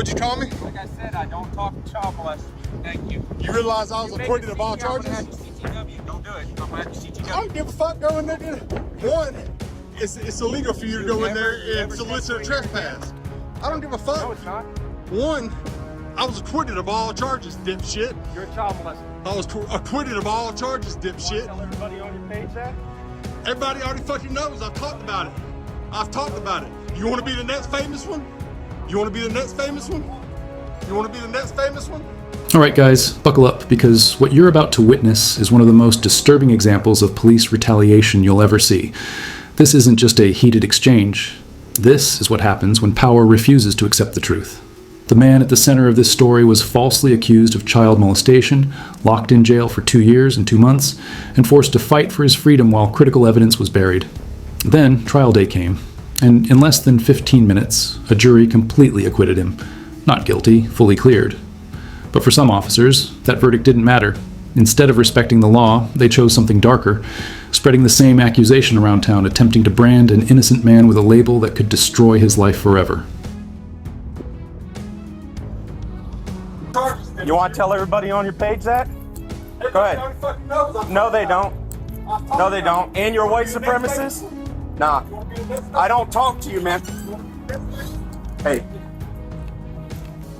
What'd you call me? Like I said, I don't talk to child molesters. Thank you. You realize I was acquitted of all charges? I'm gonna have you CTW. Don't do it. I'm gonna have you CTW. I don't give a fuck. Go in there, dude. One, it's illegal for you to go in there and solicit a trespass. I don't give a fuck. No, it's not. One, I was acquitted of all charges, dipshit. You're a child molester. I was acquitted of all charges, dipshit. Tell everybody on your page that? Everybody already fucking knows. I've talked about it. I've talked about it. You want to be the next famous one? You want to be the next famous one? You want to be the next famous one? All right, guys, buckle up, because what you're about to witness is one of the most disturbing examples of police retaliation you'll ever see. This isn't just a heated exchange. This is what happens when power refuses to accept the truth. The man at the center of this story was falsely accused of child molestation, locked in jail for 2 years and 2 months, and forced to fight for his freedom while critical evidence was buried. Then trial day came, and in less than 15 minutes, a jury completely acquitted him. Not guilty, fully cleared. But for some officers, that verdict didn't matter. Instead of respecting the law, they chose something darker, spreading the same accusation around town, attempting to brand an innocent man with a label that could destroy his life forever. You want to tell everybody on your page that? Go ahead. No, they don't. No, they don't. And you're a white supremacist? Nah. I don't talk to you, man. Hey.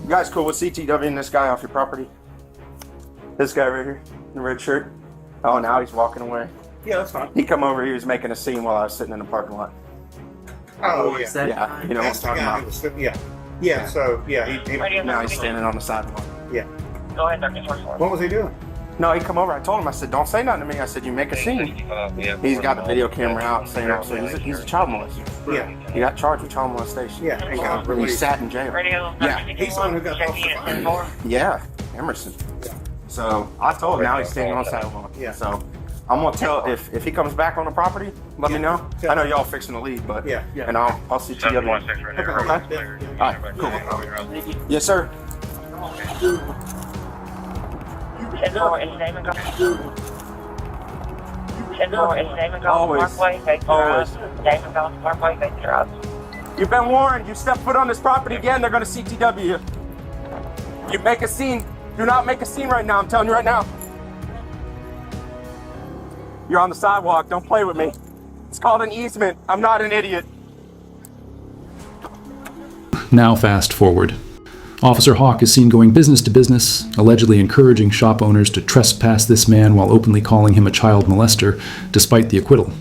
You guys cool with CTWing this guy off your property? This guy right here, in the red shirt. Oh, now he's walking away. Yeah, that's fine. He come over, he was making a scene while I was sitting in the parking lot. Oh, yeah. Yeah, you know what I'm talking about. Yeah, so, yeah, he Now he's standing on the sidewalk. yeah. Go ahead, Dr. Schwartz. What was he doing? No, he come over, I told him, I said, don't say nothing to me. I said, you make a scene. He's got the video camera out saying, so he's a child molester. Yeah. He got charged with child molestation. Yeah, he got He released. sat in jail. Radio. Yeah. He's the one who got off the Yeah, Emerson. So I told him, now he's standing on the sidewalk. Yeah. So I'm gonna tell if he comes back on the property, let me know. I know y'all fixing to leave, but Yeah. and I'll see you. Okay. All right. Cool. Yes, sir. You've been warned. You step foot on this property again, they're gonna CTW you. You make a scene. Do not make a scene right now. I'm telling you right now. You're on the sidewalk. Don't play with me. It's called an easement. I'm not an idiot. Now fast forward. Officer Hawk is seen going business to business, allegedly encouraging shop owners to trespass this man while openly calling him a child molester, despite the acquittal.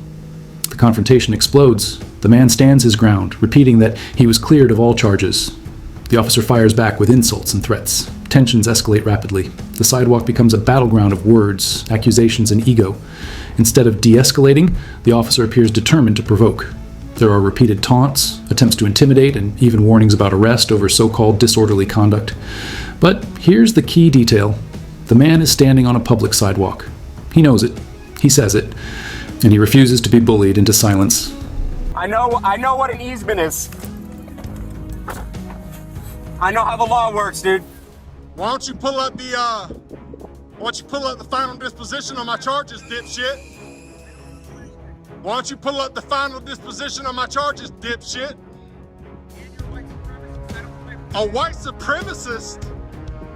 The confrontation explodes. The man stands his ground, repeating that he was cleared of all charges. The officer fires back with insults and threats. Tensions escalate rapidly. The sidewalk becomes a battleground of words, accusations, and ego. Instead of de-escalating, the officer appears determined to provoke. There are repeated taunts, attempts to intimidate, and even warnings about arrest over so-called disorderly conduct. But here's the key detail. The man is standing on a public sidewalk. He knows it. He says it. And he refuses to be bullied into silence. I know what an easement is. I know how the law works, dude. Why don't you pull up the final disposition on my charges, dipshit? Why don't you pull up the final disposition on my charges, dipshit? A white supremacist?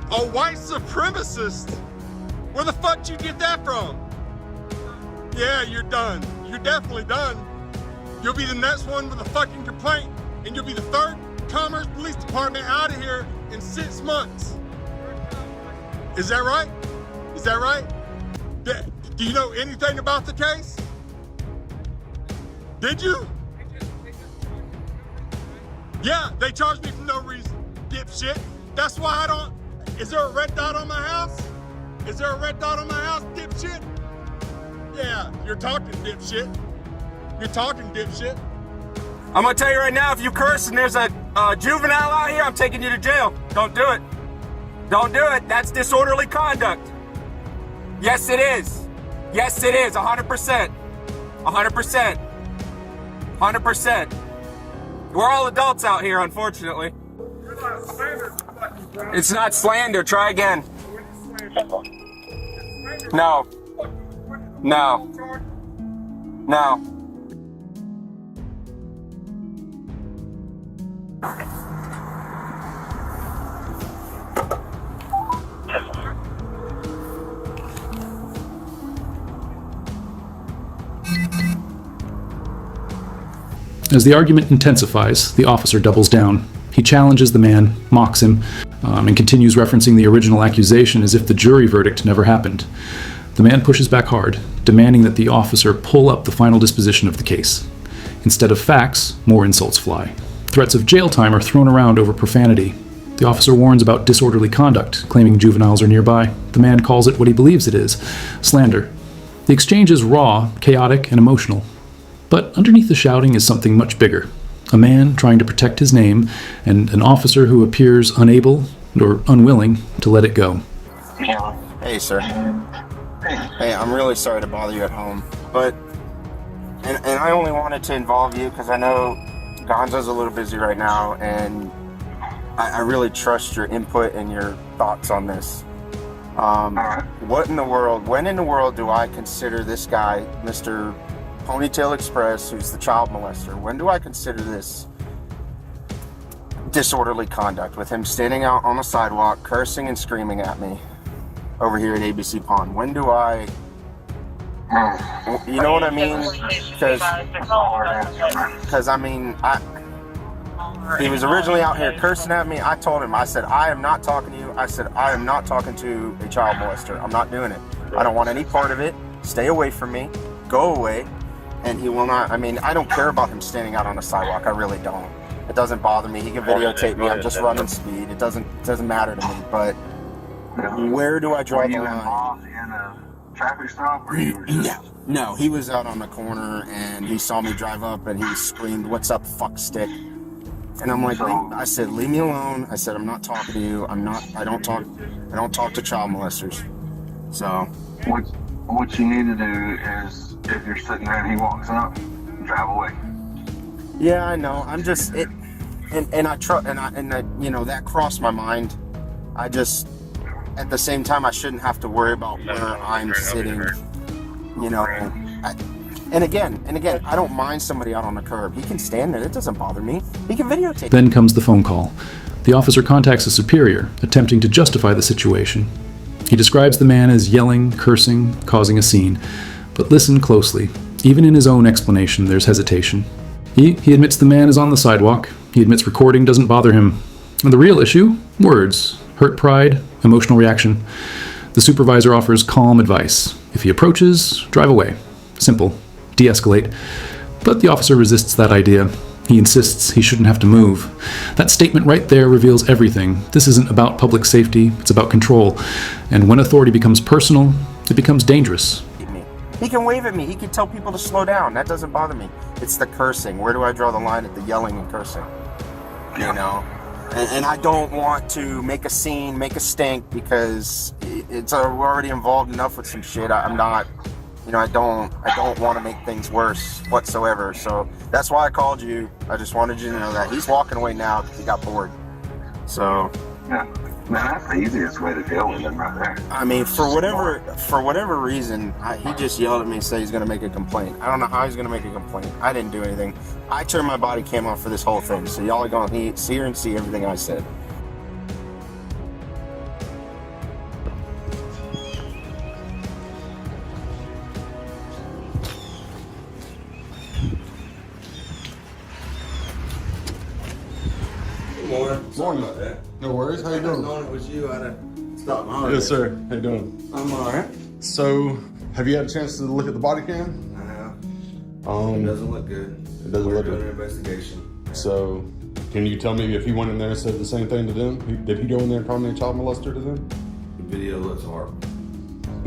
A white supremacist? Where the fuck did you get that from? Yeah, you're done. You're definitely done. You'll be the next one with a fucking complaint, and you'll be the third Commerce Police Department out of here in 6 months. Is that right? Is that right? Do you know anything about the case? Did you? Yeah, they charged me for no reason, dipshit. That's why I don't. Is there a red dot on my house? Is there a red dot on my house, dipshit? Yeah, you're talking, dipshit. You're talking, dipshit. I'm gonna tell you right now, if you curse and there's a juvenile out here, I'm taking you to jail. Don't do it. Don't do it. That's disorderly conduct. Yes, it is. Yes, it is. 100%. 100%. 100%. We're all adults out here, unfortunately. It's not slander. Try again. No. No. No. As the argument intensifies, the officer doubles down. He challenges the man, mocks him, and continues referencing the original accusation as if the jury verdict never happened. The man pushes back hard, demanding that the officer pull up the final disposition of the case. Instead of facts, more insults fly. Threats of jail time are thrown around over profanity. The officer warns about disorderly conduct, claiming juveniles are nearby. The man calls it what he believes it is: slander. The exchange is raw, chaotic, and emotional. But underneath the shouting is something much bigger. A man trying to protect his name, and an officer who appears unable or unwilling to let it go. Hey, sir. Hey, I'm really sorry to bother you at home, but... And I only wanted to involve you because I know Gonzo's a little busy right now, and I really trust your input and your thoughts on this. What in the world, when in the world do I consider this guy, Mr. Ponytail Express, who's the child molester, when do I consider this disorderly conduct with him standing out on the sidewalk, cursing and screaming at me over here at ABC Pond? When do I, you know what I mean? Because I mean, he was originally out here cursing at me. I told him, I said, I am not talking to you. I said, I am not talking to a child molester. I'm not doing it. I don't want any part of it. Stay away from me. Go away. And he will not. I mean, I don't care about him standing out on the sidewalk. I really don't. It doesn't bother me. He can videotape me. I'm just running speed. It doesn't matter to me. But where do I draw the line? In a traffic stop, or you were just... No, he was out on the corner and he saw me drive up and he screamed, "What's up, fuck stick?" And I'm like, I said, leave me alone. I said, I'm not talking to you. I don't talk to child molesters. So what you need to do is, if you're sitting there and he walks up, drive away. Yeah, I know. I'm just it, and I trust, and you know, that crossed my mind. I just, at the same time, I shouldn't have to worry about where I'm sitting. You know, and again, I don't mind somebody out on the curb. He can stand there. It doesn't bother me. He can videotape. Then comes the phone call. The officer contacts a superior, attempting to justify the situation. He describes the man as yelling, cursing, causing a scene. But listen closely. Even in his own explanation, there's hesitation. He admits the man is on the sidewalk. He admits recording doesn't bother him. And the real issue? Words. Hurt pride, emotional reaction. The supervisor offers calm advice. If he approaches, drive away. Simple. De-escalate. But the officer resists that idea. He insists he shouldn't have to move. That statement right there reveals everything. This isn't about public safety, it's about control. And when authority becomes personal, it becomes dangerous. He can wave at me. He can tell people to slow down. That doesn't bother me. It's the cursing. Where do I draw the line at the yelling and cursing? You know? And I don't want to make a scene, make a stink, because we're already involved enough with some shit. I'm not, you know, I don't want to make things worse whatsoever. So that's why I called you. I just wanted you to know that he's walking away now because he got bored. So Yeah, man, that's the easiest way to deal with him right there. I mean, for whatever reason, he just yelled at me and said he's gonna make a complaint. I don't know how he's gonna make a complaint. I didn't do anything. I turned my body cam off for this whole thing, so y'all are gonna hear and see everything I said. Morning. About that. No worries. How you If I'd doing? known it was you, I'd have stopped my Yes, sir. How you doing? I'm alright. So, have you had a chance to look at the body cam? I have. It Um, doesn't look good. It doesn't We're look doing good. an investigation. so can you tell me if he went in there and said the same thing to them? Did he go in there and call me a child molester to them? The video looks horrible,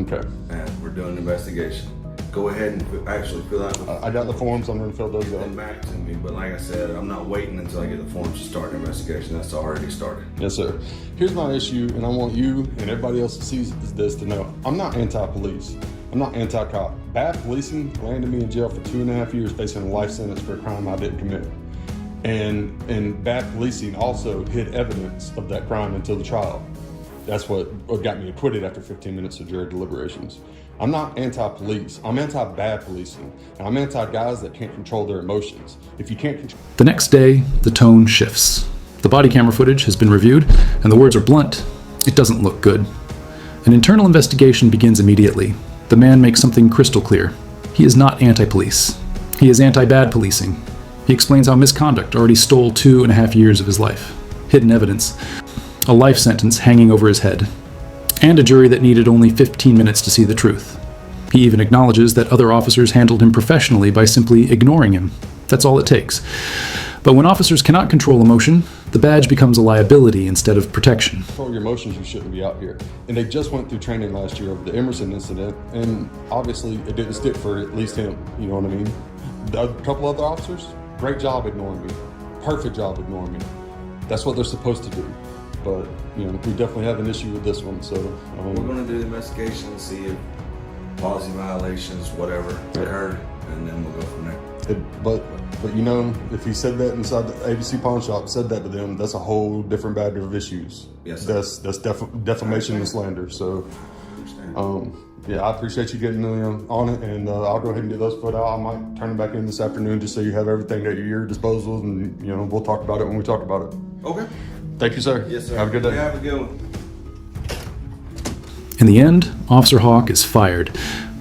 Okay. and we're doing an investigation. Go ahead and actually fill out the I got the forms. I'm gonna fill those out. and back to me. But like I said, I'm not waiting until I get the forms to start an investigation. That's already started. Yes, sir. Here's my issue, and I want you and everybody else that sees this to know. I'm not anti-police. I'm not anti-cop. Bad policing landed me in jail for 2.5 years facing a life sentence for a crime I didn't commit. And bad policing also hid evidence of that crime until the trial. That's what got me acquitted after 15 minutes of jury deliberations. I'm not anti-police. I'm anti-bad policing. And I'm anti-guys that can't control their emotions. If you can't control... The next day, the tone shifts. The body camera footage has been reviewed, and the words are blunt. It doesn't look good. An internal investigation begins immediately. The man makes something crystal clear. He is not anti-police. He is anti-bad policing. He explains how misconduct already stole 2.5 years of his life, hidden evidence, a life sentence hanging over his head, and a jury that needed only 15 minutes to see the truth. He even acknowledges that other officers handled him professionally by simply ignoring him. That's all it takes. But when officers cannot control emotion, the badge becomes a liability instead of protection. Control your emotions, you shouldn't be out here. And they just went through training last year over the Emerson incident, and obviously it didn't stick for at least him, you know what I mean? The couple other officers, great job ignoring me. Perfect job ignoring me. That's what they're supposed to do. But, you know, we definitely have an issue with this one, so. We're gonna do the investigation, see if policy violations, whatever, occurred, and then we'll go from there. But you know, if he said that inside the ABC pawn shop, said that to them, that's a whole different bag of issues. Yes, sir. That's defamation and slander. So, yeah, I appreciate you getting on it, and I'll go ahead and get those put out. I might turn them back in this afternoon just so you have everything at your disposal, and you know, we'll talk about it when we talk about it. Okay. Thank you, sir. Yes, sir. Have a good day. Have a good one. In the end, Officer Hawk is fired.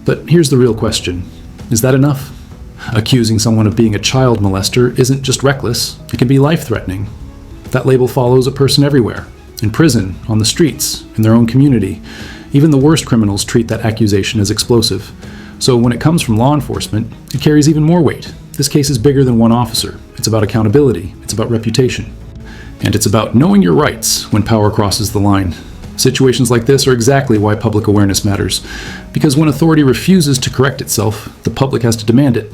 But here's the real question. Is that enough? Accusing someone of being a child molester isn't just reckless, it can be life-threatening. That label follows a person everywhere. In prison, on the streets, in their own community. Even the worst criminals treat that accusation as explosive. So when it comes from law enforcement, it carries even more weight. This case is bigger than one officer. It's about accountability. It's about reputation. And it's about knowing your rights when power crosses the line. Situations like this are exactly why public awareness matters. Because when authority refuses to correct itself, the public has to demand it.